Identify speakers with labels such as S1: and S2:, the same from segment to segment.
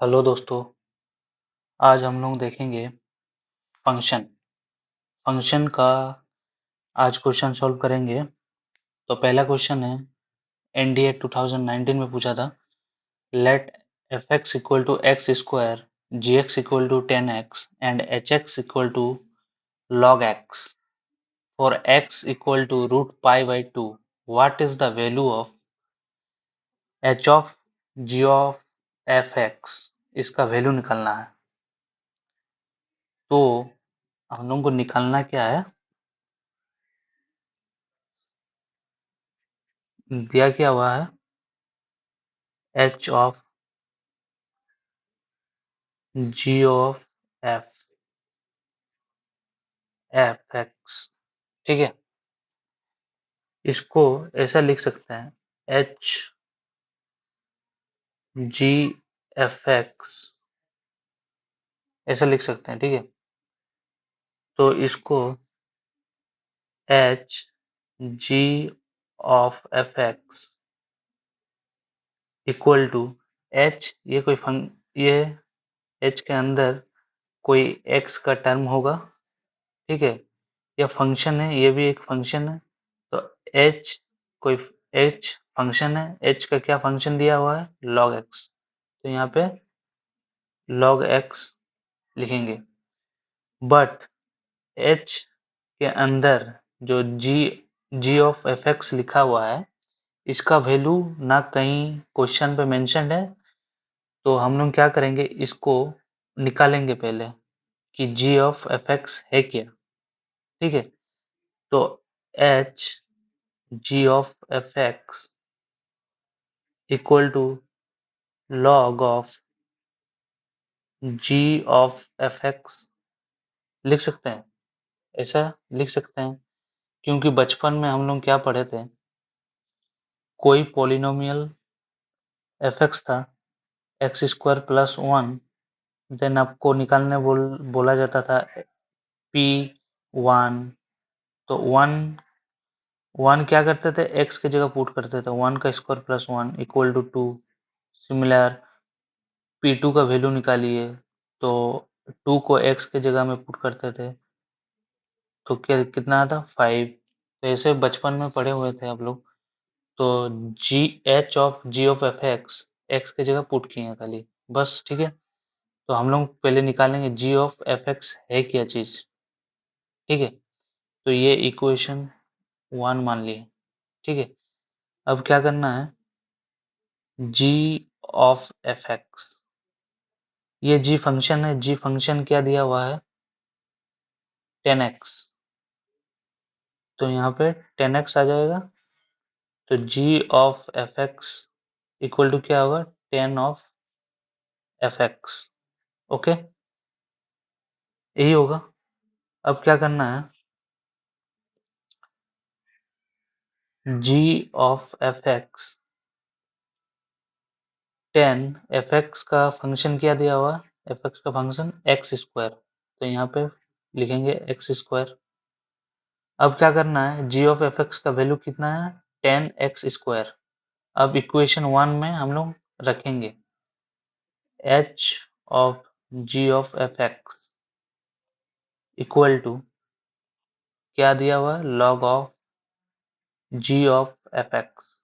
S1: Hello दोस्तों, आज हम लोग देखेंगे फंक्शन। फंक्शन का आज क्वेश्चन सॉल्व करेंगे। तो पहला क्वेश्चन है एनडीए 2019 में पूछा था। Let f x equal to x square g x equal to 10x and h x equal to log x for x equal to root pi by two. What is the value of h of g of f x. इसका value निकालना है। तो हम लोग को निकालना क्या है, दिया क्या हुआ है h of g of f f x. ठीक है, इसको ऐसा लिख सकते हैं एच जी एफ एक्स, ऐसा लिख सकते हैं। ठीक है, तो इसको h g of f x equal to h, ये एच के अंदर कोई एक्स का टर्म होगा। ठीक है, यह फंक्शन है, ये भी एक फंक्शन है। तो एच कोई एच फंक्शन है, एच का क्या फंक्शन दिया हुआ है लॉग एक्स, तो यहाँ पे लॉग एक्स लिखेंगे। बट एच के अंदर जो जी ऑफ एफ एक्स लिखा हुआ है, इसका वैल्यू ना कहीं क्वेश्चन पे मेंशन्ड है। तो हम लोग क्या करेंगे, इसको निकालेंगे पहले कि जी ऑफ एफ एक्स है क्या। ठीक है, तो h g of f x equal to log of g of f x लिख सकते हैं, ऐसा लिख सकते हैं। क्योंकि बचपन में हम लोग क्या पढ़े थे, कोई पॉलिनोमियल एफ एक्स था x square plus one, then आपको निकालने बोला जाता था पी वन। तो वन वन क्या करते थे, एक्स की जगह पुट करते थे, वन का square plus one equal to two. Similar p two का वैल्यू निकालिए, तो टू को एक्स की जगह में पुट करते थे, तो क्या कितना आता 5। तो ऐसे बचपन में पढ़े हुए थे आप लोग। तो g h of g of f x x की जगह पुट किए हैं खाली, बस। ठीक है, तो हम लोग पहले निकालेंगे जी ऑफ एफ एक्स है क्या चीज। ठीक है, तो ये इक्वेशन वन मान लिए। ठीक है, अब क्या करना है, जी ऑफ एफ एक्स, ये जी फंक्शन है। जी फंक्शन क्या दिया हुआ है 10x, तो यहाँ पे 10x आ जाएगा। तो g of f x equal to क्या होगा 10 ऑफ एफ एक्स। ओके, यही होगा। अब क्या करना है, g of f x 10 f x का फंक्शन क्या दिया हुआ, एफ एक्स का फंक्शन एक्स स्क्वायर, तो यहाँ पे लिखेंगे एक्स स्क्वायर। अब क्या करना है, जी ऑफ एफ एक्स का वैल्यू कितना है 10x स्क्वायर। अब इक्वेशन वन में हम लोग रखेंगे h of g of f x equal to क्या दिया हुआ है log of g of f x.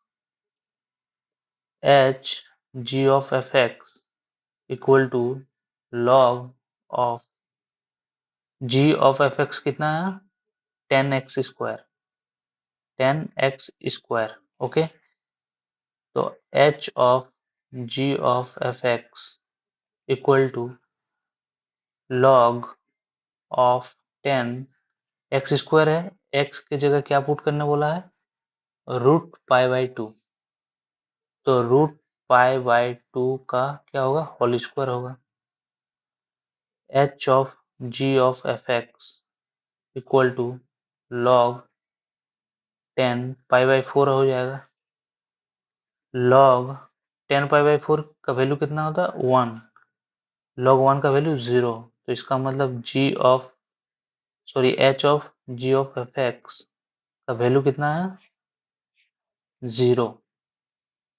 S1: H g of f x equal to log of g of f x कितना है 10x square, 10x square. Okay, तो h of g of f x equal to log of 10 x square है, x की जगह क्या put करने बोला है रूट पाई बाई टू। तो रूट पाई बाई टू का क्या होगा होल स्क्वायर होगा। H of g of f x equal to log 10 pi by four हो जाएगा। लॉग 10 पाई बाई फोर का वैल्यू कितना होता है वन, लॉग वन का वैल्यू जीरो। तो इसका मतलब h of g of f x का वैल्यू कितना है जीरो।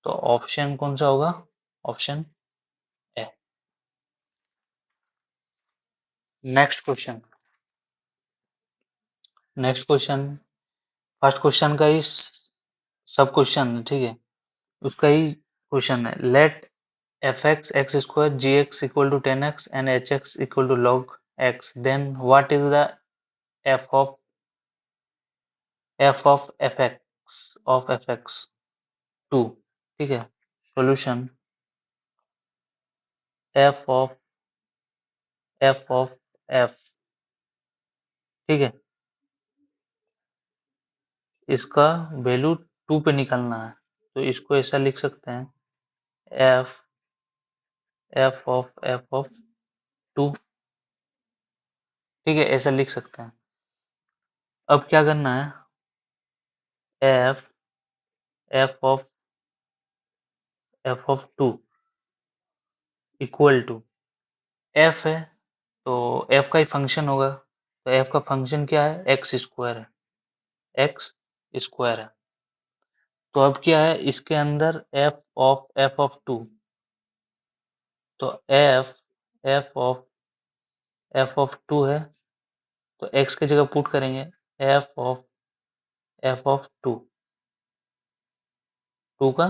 S1: तो ऑप्शन कौन सा होगा, option A. Next question. Next question first question का ही सब क्वेश्चन है, ठीक है, उसका ही क्वेश्चन है। Let f x x square g x equal to 10x and h x equal to log x, then what is the f of f x two, ठीक है। सॉल्यूशन एफ ऑफ एफ, ठीक है, इसका value to पे निकालना है, तो इसको ऐसा लिख सकते हैं एफ एफ ऑफ टू, ठीक है, ऐसा लिख सकते हैं। अब क्या करना है, f f of two equal to f है, तो एफ का ही फंक्शन होगा, तो एफ का फंक्शन क्या है, एक्स स्क्वायर है, एक्स स्क्वायर है। तो अब क्या है इसके अंदर एफ ऑफ टू, तो एफ ऑफ टू है, तो एक्स की जगह पुट करेंगे एफ ऑफ टू, टू का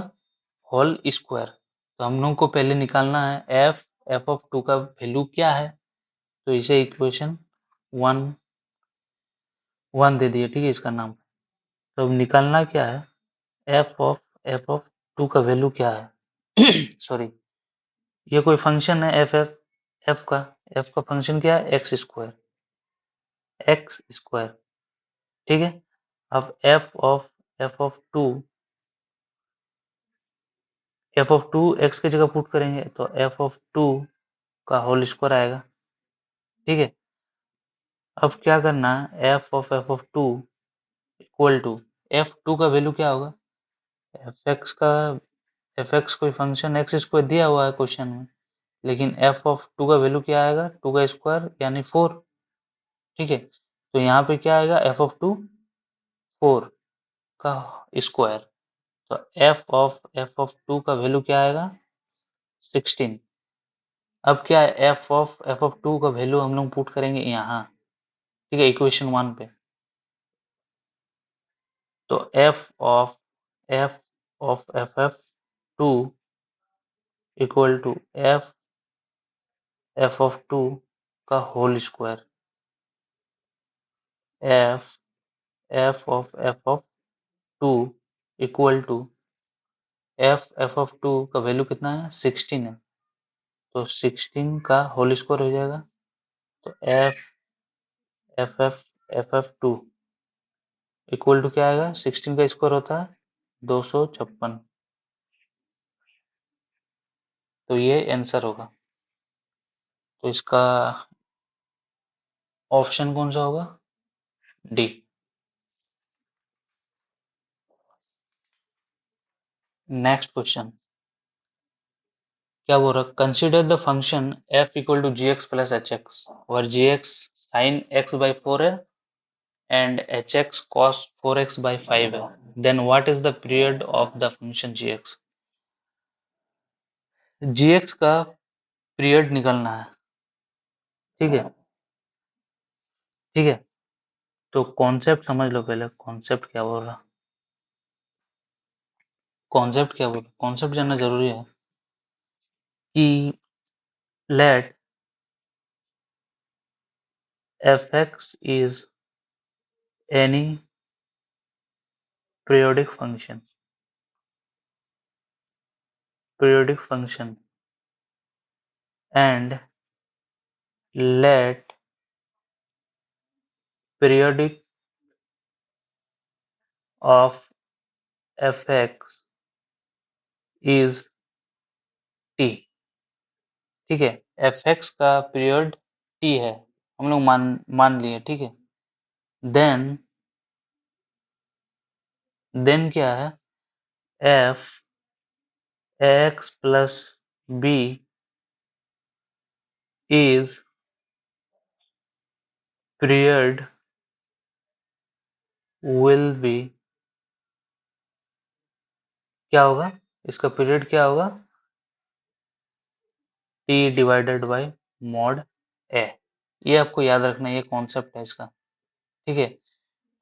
S1: होल स्क्वायर। तो हम लोग को पहले निकालना है एफ ऑफ टू का वैल्यू क्या है, तो इसे इक्वेशन वन वन दे दिए, ठीक है, इसका नाम। तो अब निकालना क्या है, एफ ऑफ टू का वैल्यू क्या है सॉरी, ये कोई फंक्शन है एफ का, एफ का फंक्शन क्या है, एक्स स्क्वायर, ठीक है। अब एफ ऑफ टू एक्स की जगह पुट करेंगे, तो एफ ऑफ टू का होल स्क्वायर आएगा, ठीक है। अब क्या करना है, f of two equal to f two का वैल्यू क्या होगा, एफ एक्स का, एफ एक्स कोई फंक्शन एक्स स्क्वायर दिया हुआ है क्वेश्चन में, लेकिन एफ ऑफ टू का वैल्यू क्या आएगा, टू का स्क्वायर यानी फोर, ठीक है। तो यहाँ पे क्या आएगा, फोर का स्क्वायर, तो एफ ऑफ टू का वैल्यू क्या आएगा, 16। अब क्या है, एफ ऑफ टू का वैल्यू हम लोग पुट करेंगे यहाँ, ठीक है, इक्वेशन वन पे। तो f f two equal to f of two का whole square, f f of two equal to f of two का वैल्यू कितना है, 16 है, तो 16 का होल स्क्वायर हो जाएगा, तो f f two equal to क्या आएगा, 16 का स्क्वायर होता है 256, तो ये आंसर होगा। तो इसका ऑप्शन कौन सा होगा, डी। नेक्स्ट क्वेश्चन क्या बोल रहा है, consider the function f equal to g x plus h x, और g x sine x by four है and h x cos four x by five है, then what is the period of the function g x. G x का period निकलना है, ठीक है, ठीक है। तो कॉन्सेप्ट समझ लो पहले, कॉन्सेप्ट क्या बोल रहा, कॉन्सेप्ट क्या बोल रहा, कॉन्सेप्ट जानना जरूरी है कि let f x is any periodic function, periodic function and let periodic of fx is t, ठीक है। fx का पीरियड t है, हम लोग मान मान लिए, ठीक है। देन क्या है, f x plus b is period will be, क्या होगा, इसका पीरियड क्या होगा, t divided by mod a, ये आपको याद रखना है, ये कॉन्सेप्ट है इसका, ठीक है।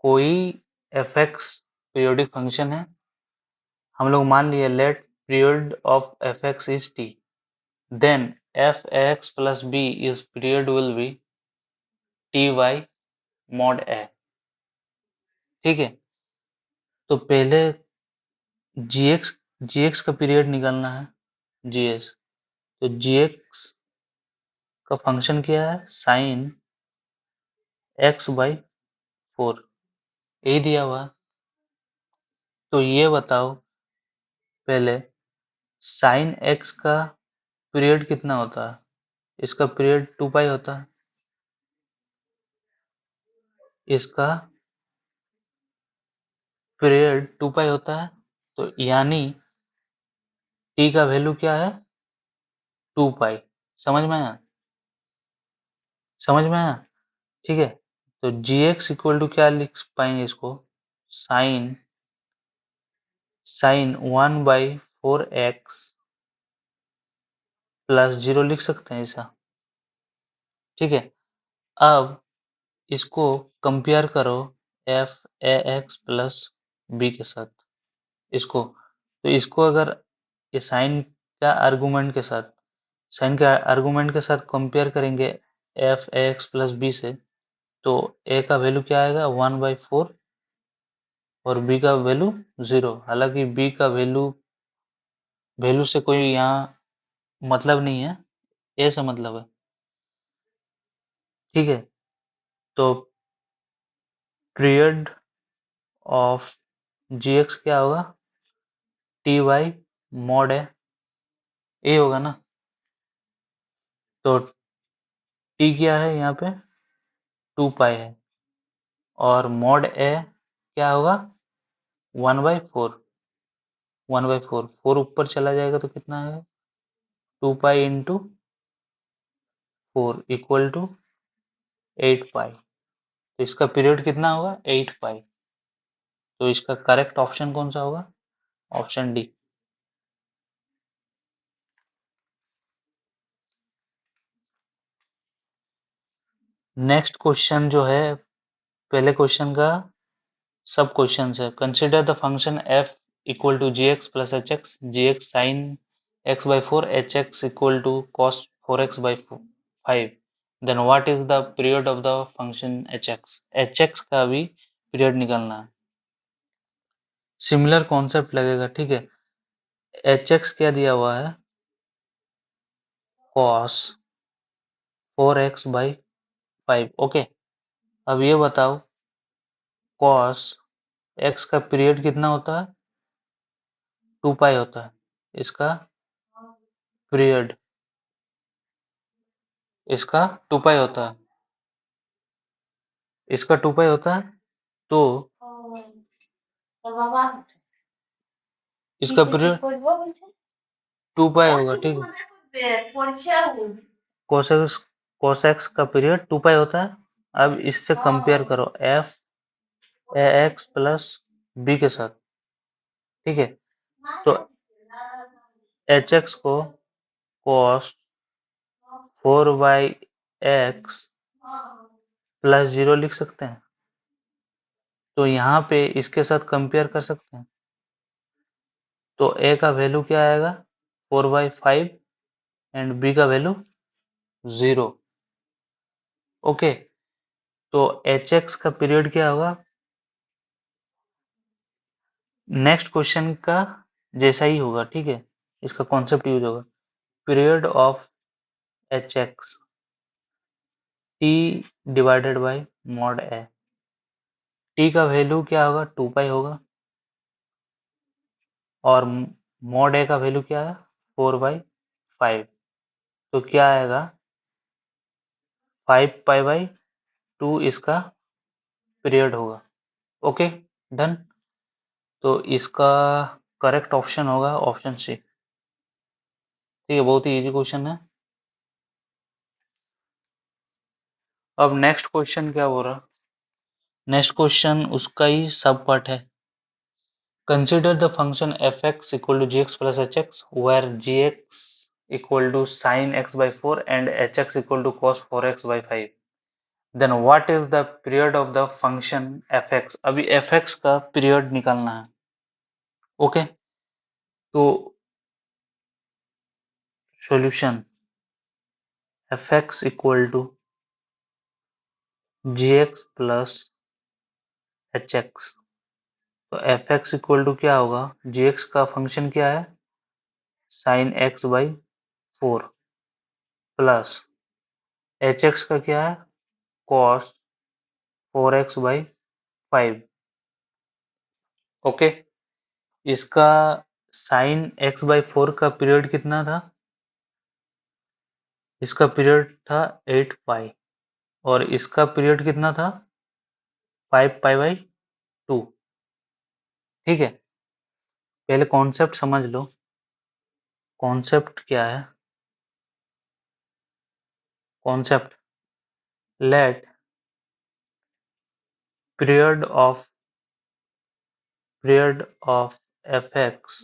S1: कोई एफ एक्स पीरियोडिक फंक्शन है, हम लोग मान लिए let period of f x is t, then f x plus b is period will be t by mod a, ठीक है। तो पहले जी एक्स का पीरियड निकालना है, जी एस। तो जी एक्स का फंक्शन क्या है, साइन एक्स बाई 4, यही दिया हुआ है। तो ये बताओ पहले, साइन एक्स का पीरियड कितना होता है, इसका पीरियड 2 पाई होता है, इसका पीरियड 2 पाई होता है, तो यानी टी का वैल्यू क्या है, 2 पाई। समझ में आया, समझ में आया, ठीक है। तो जी एक्स इक्वल टू क्या लिख पाएंगे इसको, साइन साइन 1/4x प्लस 0 लिख सकते हैं ऐसा, ठीक है। अब इसको कंपेयर करो f a x plus b के साथ, इसको, तो इसको अगर ये साइन का आर्गुमेंट के साथ, साइन के आर्गुमेंट के साथ कंपेयर करेंगे f a x plus b से, तो ए का वैल्यू क्या आएगा 1/4 और बी का वैल्यू 0। हालांकि बी का वैल्यू वैल्यू से कोई यहाँ मतलब नहीं है, ए से मतलब है, ठीक है। तो पीरियड ऑफ जी एक्स क्या होगा, टी वाई मॉड है, ए होगा ना। तो टी क्या है यहाँ पे, 2 पाई है, और मॉड ए क्या होगा, 1/4, 1/4, 4 ऊपर चला जाएगा तो कितना आएगा, 2 पाई इंटू 4 इक्वल टू 8 पाई। तो इसका पीरियड कितना होगा, 8 पाई। तो इसका करेक्ट ऑप्शन कौन सा होगा, ऑप्शन डी। नेक्स्ट क्वेश्चन जो है, पहले क्वेश्चन का सब क्वेश्चन है। Consider the function f equal to g x plus h x, g x sine x/4, h x equal to cos 4x/5, then what is the period of the function h x, h x का भी period निकालना है। Similar concept लगेगा, ठीक है। H x क्या दिया हुआ है, कॉस 4x/5, ओके। अब ये बताओ कॉस एक्स का पीरियड कितना होता है, 2 पाई होता है, इसका पीरियड, इसका 2 पाई होता है, इसका 2 पाई होता है, तो इसका पीरियड 2 पाई होगा, ठीक है। कोसेक्स कोसेक्स का पीरियड 2 पाई होता है। अब इससे कंपेयर करो f a x plus b के साथ, ठीक है। तो एच एक्स को कॉस 4/x प्लस 0 लिख सकते हैं, तो यहाँ पे इसके साथ कंपेयर कर सकते हैं। तो ए का वैल्यू क्या आएगा, 4/5 एंड बी का वैल्यू 0, ओके। तो एच एक्स का पीरियड क्या होगा, नेक्स्ट क्वेश्चन का जैसा ही होगा, ठीक है। इसका कॉन्सेप्ट यूज होगा, period of H x T divided by mod A, T का वैल्यू क्या होगा, 2 पाई होगा, और मॉड ए का वैल्यू क्या है, 4/5, तो क्या आएगा 5 पाई/2 इसका पीरियड होगा, ओके, डन। तो इसका करेक्ट ऑप्शन होगा ऑप्शन सी, ठीक है। बहुत ही इजी क्वेश्चन है। अब नेक्स्ट क्वेश्चन क्या हो रहा, नेक्स्ट क्वेश्चन उसका ही सब पार्ट है। Consider the function f x equal to g x plus h x where g x equal to sine x/4 and h x equal to cos 4x/5। Then what is the period of the function fx। अभी fx का period निकालना है। Okay, तो solution fx equal to gx plus hx। तो fx equal to क्या होगा, gx का function क्या है, sine x by 4 plus hx का क्या है, cos 4x बाई 5। ओके, इसका साइन x बाई 4 का पीरियड कितना था, इसका पीरियड था 8 पाई, और इसका पीरियड कितना था 5 पाई बाई 2। ठीक है, पहले कॉन्सेप्ट समझ लो। कॉन्सेप्ट क्या है, concept let period of fx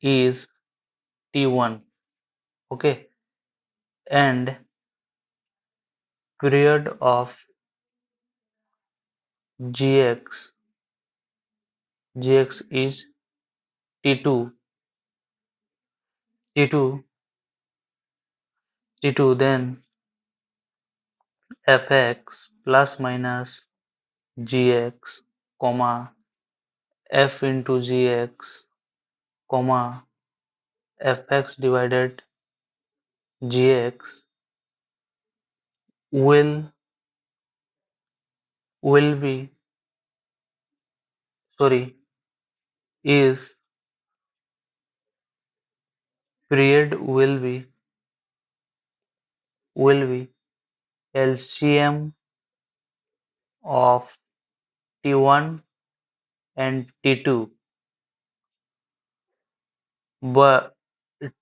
S1: is t1, okay, and period of gx is t2, t2, t2, then fx plus minus gx, comma f into gx, comma fx divided gx will be, sorry, is period will be LCM of T1 and T2, but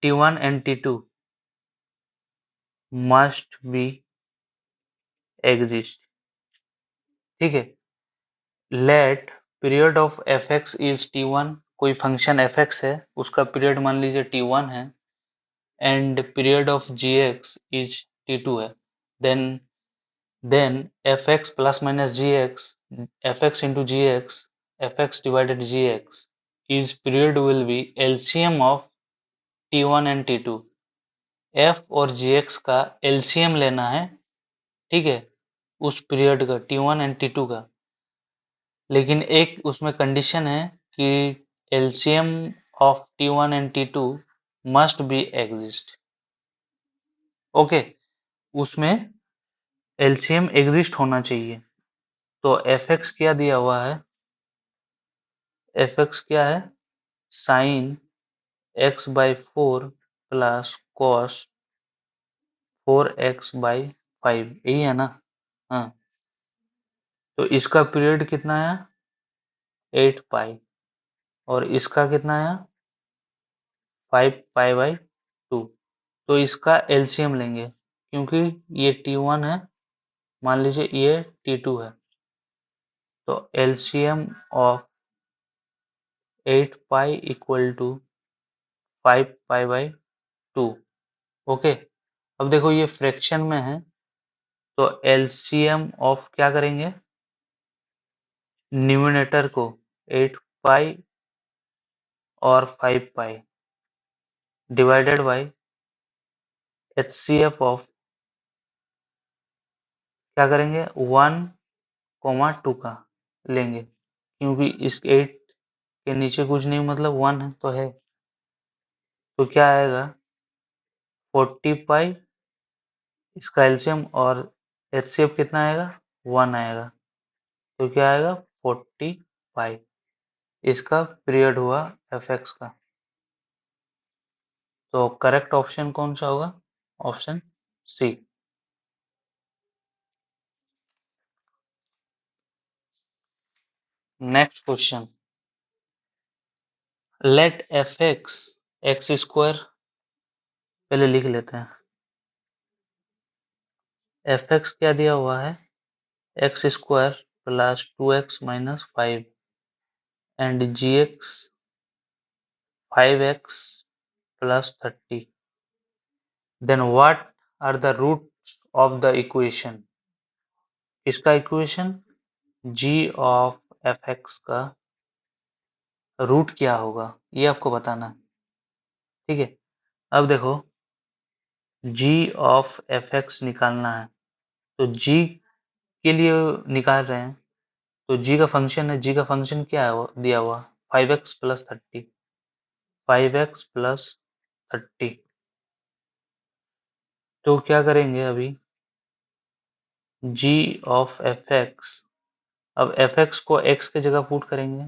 S1: T1 and T2 must be exist। ठीक है, let period of fx is t1, कोई function fx है, उसका period मान लीजिए t1 है, and period of gx is t2 है, then fx plus minus gx, fx into gx, fx divided gx is period will be LCM of t1 and t2। f और gx का LCM लेना है, ठीक है, उस पीरियड का t1 एंड t2 का, लेकिन एक उसमें कंडीशन है कि LCM of t1 and t2 must be exist. Okay, उसमें LCM एग्जिस्ट होना चाहिए। तो fx क्या दिया हुआ है, fx क्या है, sine x by 4 plus cos 4x by 5, यही है ना। हाँ, तो इसका पीरियड कितना है 8 पाई, और इसका कितना है 5 पाई बाई 2। तो इसका एलसीएम लेंगे, क्योंकि ये t1 है, मान लीजिए ये t2 है, तो LCM of 8 pi equal to 5 pi by 2। Okay, अब देखो ये फ्रैक्शन में है, तो एलसीएम ऑफ क्या करेंगे, न्यूमरेटर को 8 पाई और 5 पाई डिवाइडेड बाई एचसीएफ ऑफ क्या करेंगे 1 कोमा 2 का लेंगे, क्योंकि इस 8 के नीचे कुछ नहीं, मतलब 1 है तो है, तो क्या आएगा 40 पाई, इसका एलसीएम और एचसीएफ कितना आएगा 1 आएगा, तो क्या आएगा 40 पाई। इसका पीरियड हुआ fx का। तो करेक्ट ऑप्शन कौन सा होगा, option c. Next question, let fx x square, पहले लिख लेते हैं, fx क्या दिया हुआ है x square plus 2x minus 5 and gx 5x plus 30, then what are the roots of the equation। इसका equation g of f x का रूट क्या होगा ये आपको बताना है, ठीक है। अब देखो g ऑफ एफ एक्स निकालना है, तो g के लिए निकाल रहे हैं, तो g का फंक्शन है, g का फंक्शन क्या है दिया हुआ 5x प्लस 30, 5x प्लस 30। तो क्या करेंगे अभी g ऑफ एफ एक्स, अब एफ एक्स को x की जगह पुट करेंगे,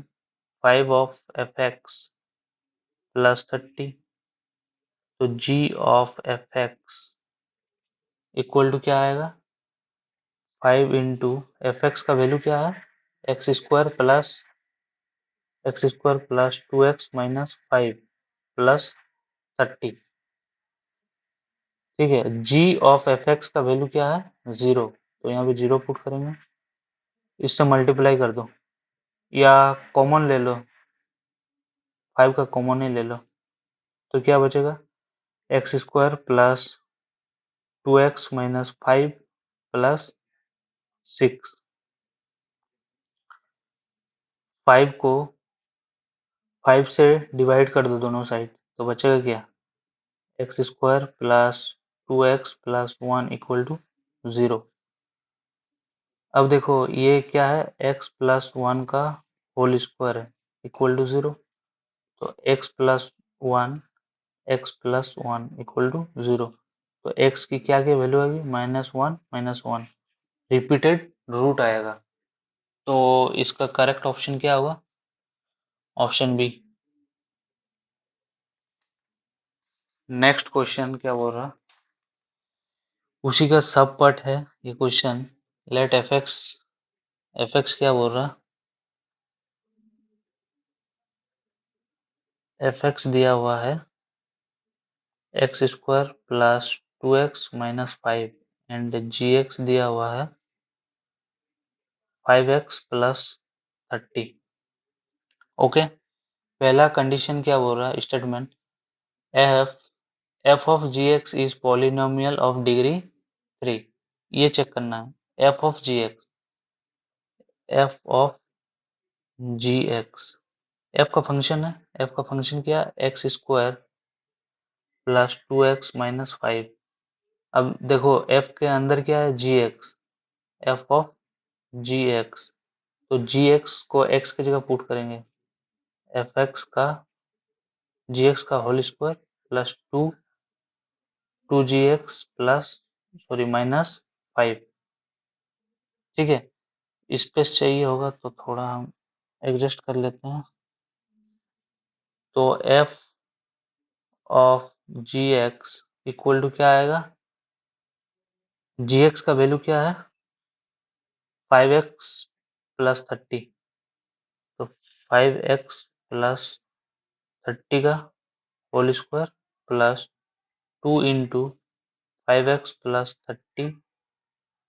S1: 5 ऑफ एफ एक्स प्लस 30, तो g of f x equal to क्या आएगा 5 इंटू एफ एक्स का वैल्यू क्या है x square plus 2x minus 5 plus 30, ठीक है। g ऑफ एफ एक्स का वैल्यू क्या है 0, तो यहाँ पे 0 पुट करेंगे, इससे मल्टीप्लाई कर दो या कॉमन ले लो, 5 का कॉमन ही ले लो, तो क्या बचेगा x square plus 2x minus 5 plus 6, 5 को 5 से डिवाइड कर दो दोनों साइड, तो बचेगा क्या x square plus 2x plus 1 equal to 0। अब देखो ये क्या है x प्लस 1 का होल स्क्वायर है इक्वल टू 0, तो x प्लस 1 इक्वल टू 0, तो x की क्या क्या वैल्यू आएगी -1 रिपीटेड रूट आएगा, तो इसका करेक्ट ऑप्शन क्या होगा ऑप्शन बी। नेक्स्ट क्वेश्चन क्या बोल रहा, उसी का सब पार्ट है ये क्वेश्चन, लेट एफ एक्स क्या बोल रहा, एफ एक्स दिया हुआ है x square plus 2x minus 5 and g x दिया हुआ है 5x प्लस 30। ओके, पहला कंडीशन क्या बोल रहा है statement, f f of ji x is polynomial of degree 3, ये चेक करना है f of ji x, f of ji x, f का फंक्शन है, एफ का फंक्शन क्या है x square plus 2x minus 5, अब देखो एफ के अंदर क्या है g x, f of ji x, तो जी एक्स को एक्स की जगह पुट करेंगे, एफ एक्स का जी एक्स का whole square plus two g x plus sorry minus 5, ठीक है। स्पेस चाहिए होगा तो थोड़ा हम एडजस्ट कर लेते हैं, तो F of ji x equal to क्या आएगा, जी एक्स का वैल्यू क्या है 5x प्लस 30, तो 5x प्लस 30 का whole square plus 2 into 5x plus 30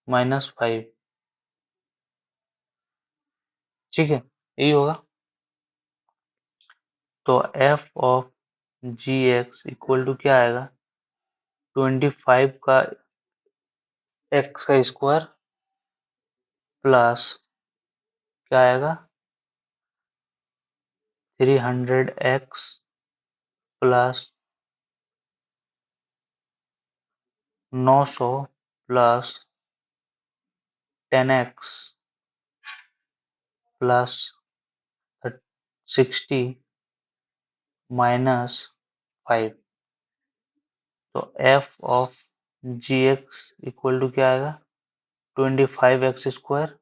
S1: minus 5, ठीक है यही होगा, तो F of ji x equal to क्या आएगा 25 का एक्स का स्क्वायर प्लस क्या आएगा 300x plus 900 plus 10x plus 60 minus 5, तो F of ji x equal to क्या आएगा 25x square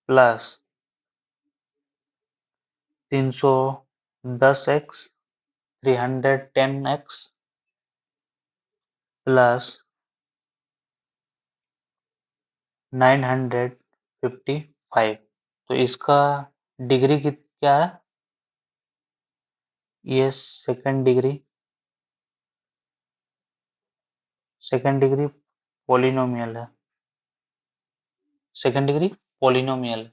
S1: plus 310x 310x plus 955, तो इसका डिग्री क्या है, ये सेकंड डिग्री पॉलिनोमियल है, सेकंड डिग्री पॉलिनोमियल,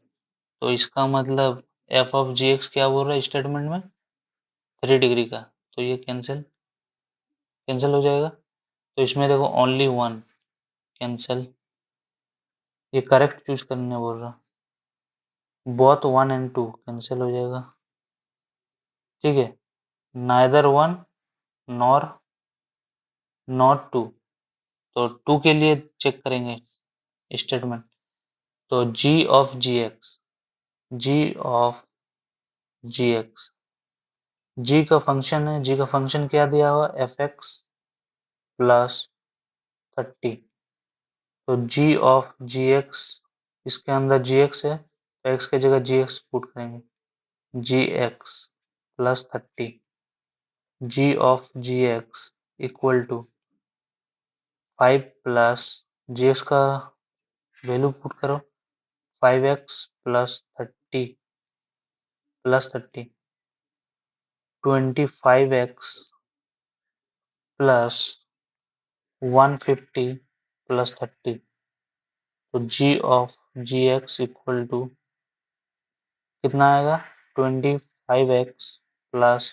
S1: तो इसका मतलब एफ ऑफ जी एक्स क्या बोल रहा है स्टेटमेंट में 3 डिग्री का, तो ये कैंसिल कैंसिल हो जाएगा, तो इसमें देखो ओनली वन कैंसिल, ये करेक्ट चूज करने बोल रहा, बोथ 1 and 2 कैंसिल हो जाएगा, ठीक है, नाइदर 1 नॉर नॉट 2, तो 2 के लिए चेक करेंगे स्टेटमेंट, तो g of ji x, g of ji x, g का फंक्शन है, जी का फंक्शन क्या दिया हुआ, एफ एक्स प्लस 30, तो जी ऑफ जी एक्स, इसके अंदर जी एक्स है तो एक्स की जगह जी एक्स पुट करेंगे, g x plus 30, g of ji x equal to 5 plus g x का वैल्यू पुट करो, 5x plus 30 25x plus 150 plus 30, तो g of ji x equal to कितना आएगा, 25x plus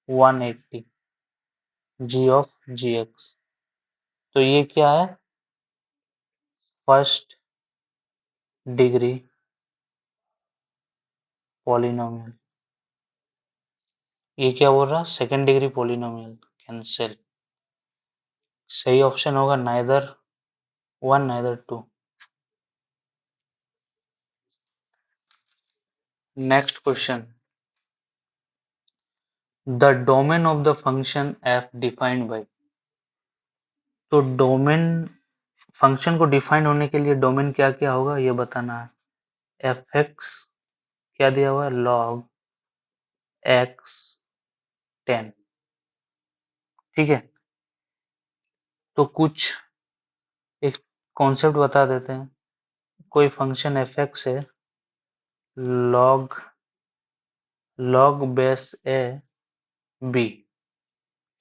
S1: 180 g of ji x, तो ये क्या है, first degree polynomial, ये क्या बोल रहा है, सेकंड डिग्री पॉलिनोमियल, कैंसिल, सही ऑप्शन होगा neither 1 neither 2। Next question, the domain of the function f defined bye, तो डोमेन, फंक्शन को डिफाइंड होने के लिए डोमेन क्या क्या होगा ये बताना है, एफ एक्स क्या दिया हुआ है, लॉग एक्स 10, ठीक है, तो कुछ एक कॉन्सेप्ट बता देते हैं, कोई फंक्शन एफ एक्स है, log log base a b,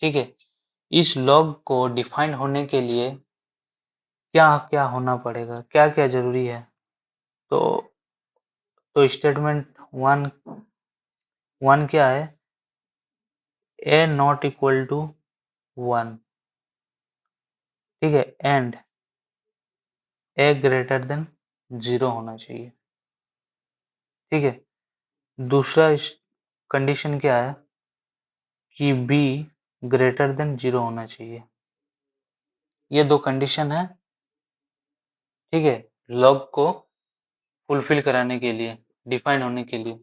S1: ठीक है, इस लॉग को डिफाइंड होने के लिए क्या क्या होना पड़ेगा, क्या क्या जरूरी है, तो स्टेटमेंट वन वन क्या है, ए नॉट इक्वल टू 1, ठीक है, एंड ए ग्रेटर देन 0 होना चाहिए, ठीक है, दूसरा कंडीशन क्या है कि बी ग्रेटर देन 0 होना चाहिए, ये दो कंडीशन है, ठीक है, लॉग को फुलफिल कराने के लिए, डिफाइन होने के लिए,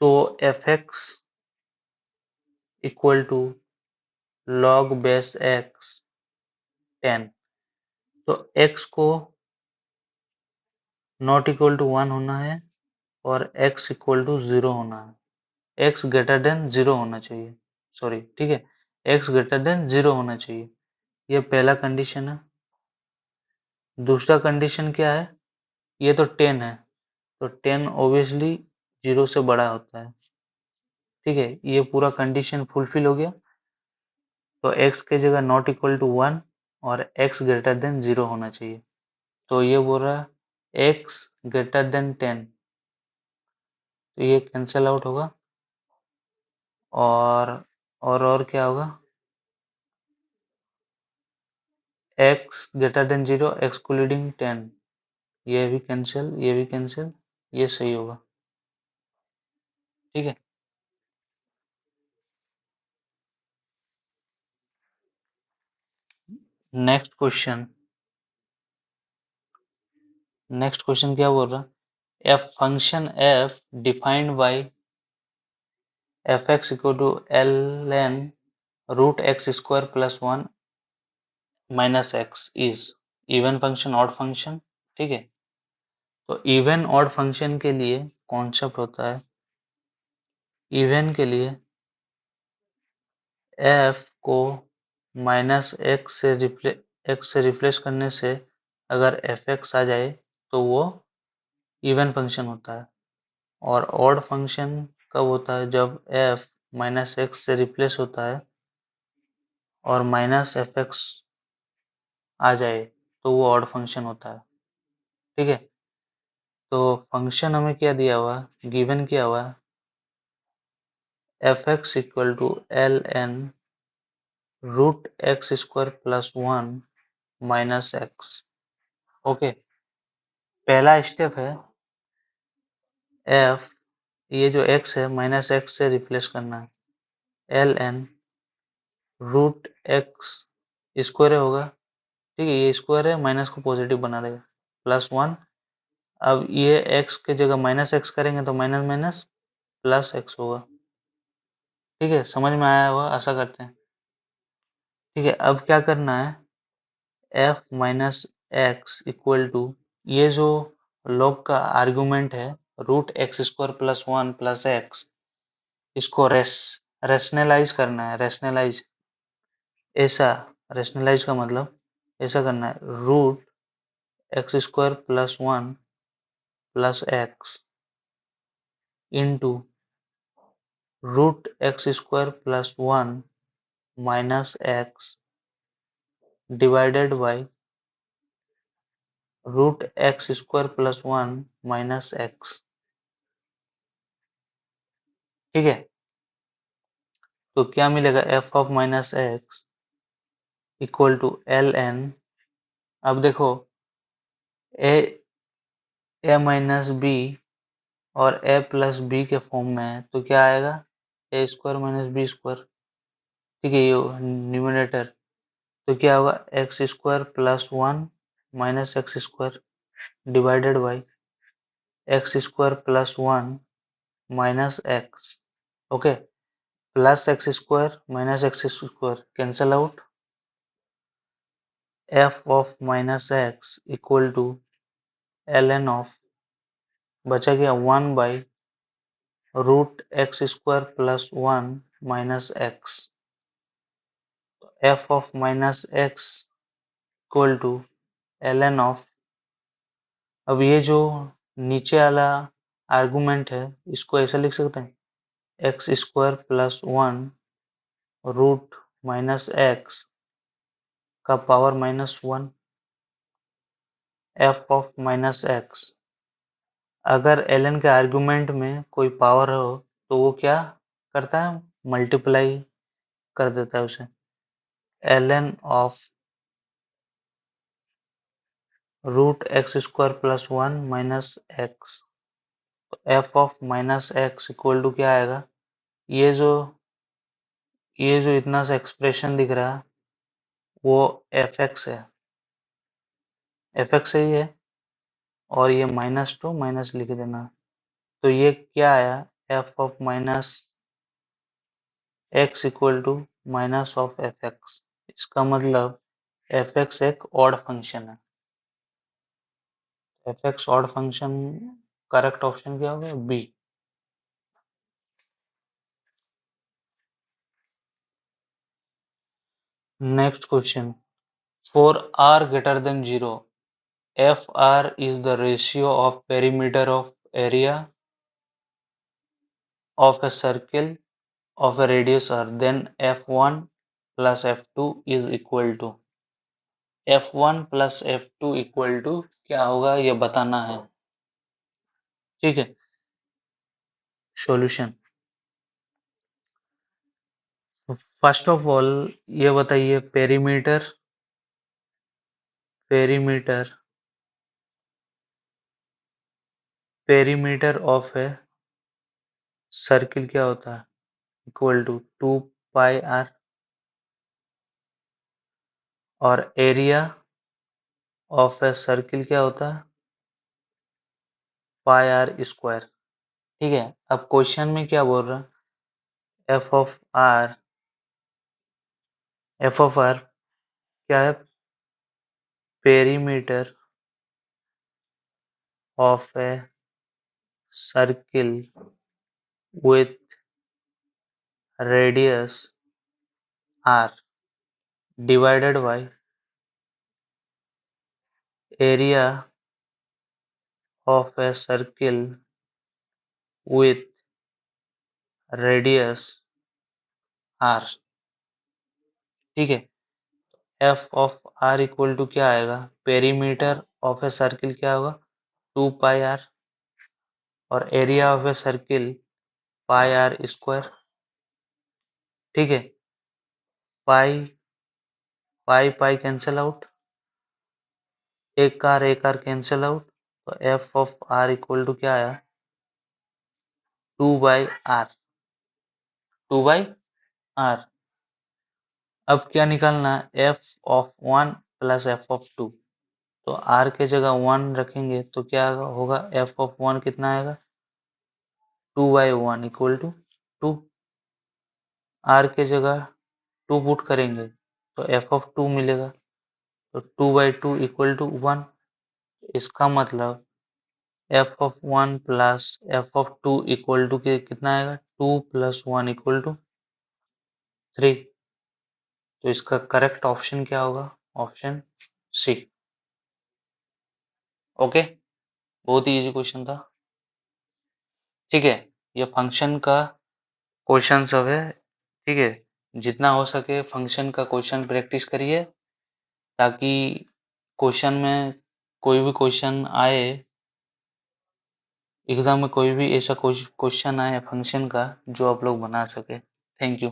S1: तो f x equal to log base x 10, तो x को नॉट इक्वल टू 1 होना है और x इक्वल टू 0 होना है, x ग्रेटर देन 0 होना चाहिए, सॉरी, ठीक है, x ग्रेटर देन 0 होना चाहिए, ये पहला कंडीशन है, दूसरा कंडीशन क्या है, ये तो 10 है, तो 10 ऑब्वियसली 0 से बड़ा होता है, ठीक है, ये पूरा कंडीशन फुलफिल हो गया, तो x की जगह नॉट इक्वल टू 1 और x ग्रेटर देन 0 होना चाहिए, तो ये बोल रहा है x ग्रेटर देन 10, तो ये कैंसल आउट होगा, और और क्या होगा, x ग्रेटर देन 0 एक्सक्लूडिंग 10, ये भी कैंसिल, ये भी कैंसिल, ये सही होगा, ठीक है, नेक्स्ट क्वेश्चन, नेक्स्ट क्वेश्चन क्या बोल रहा है, f function f defined by f x equal to l n root x square plus 1 minus x is even function odd function, ठीक है, तो इवन ऑड फंक्शन के लिए कॉन्सेप्ट होता है, इवन के लिए एफ को माइनस एक्स से रिप्लेस करने से अगर एफ एक्स आ जाए तो वो इवन फंक्शन होता है, और ऑड फंक्शन कब होता है, जब एफ माइनस एक्स से रिप्लेस होता है और माइनस एफ एक्स आ जाए तो वो ऑड फंक्शन होता है, ठीक है, तो फंक्शन हमें क्या दिया हुआ, गिवन किया हुआ है f x equal to l n root x square plus 1 minus x, okay, पहला स्टेप है एफ, ये जो एक्स है माइनस एक्स से रिप्लेस करना है, l n root x square होगा, ठीक है, ये स्क्वायर है, माइनस को पॉजिटिव बना देगा, प्लस वन। अब ये एक्स की जगह माइनस एक्स करेंगे तो माइनस माइनस प्लस एक्स होगा, ठीक है, समझ में आया होगा, आशा करते हैं। ठीक है, अब क्या करना है, f minus x equal to, ये जो लॉग का आर्गुमेंट है root x square plus one plus x, इसको रेशनलाइज करना है, रेशनलाइज, ऐसा, रेशनलाइज का मतलब ऐसा करना है, root x square plus one plus x into root x square plus one minus x divided by root x square plus one minus x, ठीक है। तो क्या मिलेगा, f of minus x equal to l n. अब देखो, a a minus b और a plus b के form में है तो क्या आएगा, a square minus b square, ठीक है, ये न्यूमरेटर। तो क्या होगा, x square plus one minus x square divided by x square plus one minus x, okay, plus x square minus x square cancel out, f of minus x equal to l n of, बचा गया one by root x square plus one minus x, f of minus x equal to l n of, अब ये जो नीचे वाला argument है इसको ऐसा लिख सकते हैं, x square plus one root minus x का power minus one, f of minus x, अगर एल के आर्गुमेंट में कोई पावर हो तो वो क्या करता है, मल्टीप्लाई कर देता है उसे, l n of root x square plus one minus x, f of minus x equal to क्या आएगा, ये जो ये जो इतना सा एक्सप्रेशन दिख रहा है वो एफ एक्स है, एफ एक्स ही है, और ये माइनस टू माइनस लिख देना, तो ये क्या आया, f of minus x equal to minus of f x, इसका मतलब एफ एक्स एक ऑड फंक्शन है, f x odd function, correct option क्या होगा, b. Next question, for r greater than 0, fr is the ratio of perimeter of area of a circle of a radius r, then f1 plus f2 is equal to, f1 plus f2 equal to क्या होगा ये बताना है, ठीक है। Solution, first of all ये बताइए, perimeter, perimeter perimeter of है सर्किल क्या होता है, equal to two pi r, और एरिया ऑफ ए सर्किल क्या होता है, पाई आर स्क्वायर, ठीक है। अब क्वेश्चन में क्या बोल रहा है, एफ ऑफ आर क्या है, perimeter of a circle with radius r divided by area of a circle with radius r, ठीक है। F of r equal to क्या आएगा, पेरीमीटर ऑफ ए सर्किल क्या होगा, टू पाई आर, और area of a circle pi r square, ठीक है। Pi pi pi cancel out, एक कार कैंसिल आउट, तो F of r equal to क्या आया, 2/r, 2/r। अब क्या निकालना है, f of 1 plus f of 2। तो आर के जगह 1 रखेंगे तो क्या होगा, एफ ऑफ 1 कितना आएगा, 2/1 इक्वल टू 2। आर के जगह 2 पुट करेंगे तो एफ ऑफ 2 मिलेगा, तो 2/2 इक्वल टू 1। इसका मतलब f of 1 plus f of 2 equal to के कितना आएगा, 2 प्लस 1 इक्वल टू 3। तो इसका करेक्ट ऑप्शन क्या होगा, ऑप्शन सी। ओके, बहुत ही इजी क्वेश्चन था। ठीक है, ये फंक्शन का क्वेश्चन सब है। ठीक है, जितना हो सके फंक्शन का क्वेश्चन प्रैक्टिस करिए, ताकि क्वेश्चन में कोई भी क्वेश्चन आए, एग्जाम में कोई भी ऐसा क्वेश्चन आए फंक्शन का जो आप लोग बना सके। Thank you.